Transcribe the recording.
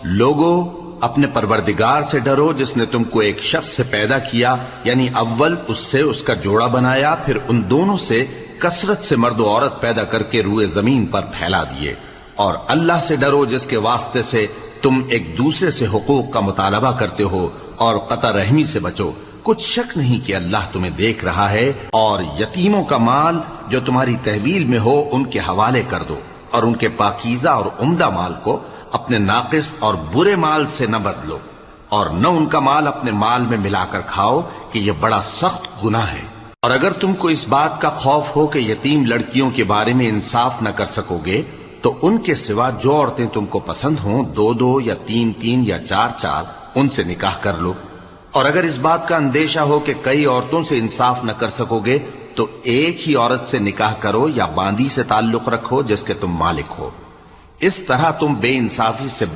لوگو اپنے پروردگار سے ڈرو جس نے تم کو ایک شخص سے پیدا کیا، یعنی اول اس سے اس کا جوڑا بنایا، پھر ان دونوں سے کثرت سے مرد و عورت پیدا کر کے روئے زمین پر پھیلا دیے۔ اور اللہ سے ڈرو جس کے واسطے سے تم ایک دوسرے سے حقوق کا مطالبہ کرتے ہو، اور قطع رحمی سے بچو، کچھ شک نہیں کہ اللہ تمہیں دیکھ رہا ہے۔ اور یتیموں کا مال جو تمہاری تحویل میں ہو ان کے حوالے کر دو، اور ان کے پاکیزہ اور عمدہ مال کو اپنے ناقص اور برے مال سے نہ بدلو، اور نہ ان کا مال اپنے مال میں ملا کر کھاؤ کہ یہ بڑا سخت گناہ ہے۔ اور اگر تم کو اس بات کا خوف ہو کہ یتیم لڑکیوں کے بارے میں انصاف نہ کر سکو گے تو ان کے سوا جو عورتیں تم کو پسند ہوں، 2 یا 3 یا 4 ان سے نکاح کر لو۔ اور اگر اس بات کا اندیشہ ہو کہ کئی عورتوں سے انصاف نہ کر سکو گے تو ایک ہی عورت سے نکاح کرو یا باندی سے تعلق رکھو جس کے تم مالک ہو۔ اس طرح تم بے انصافی سے بچ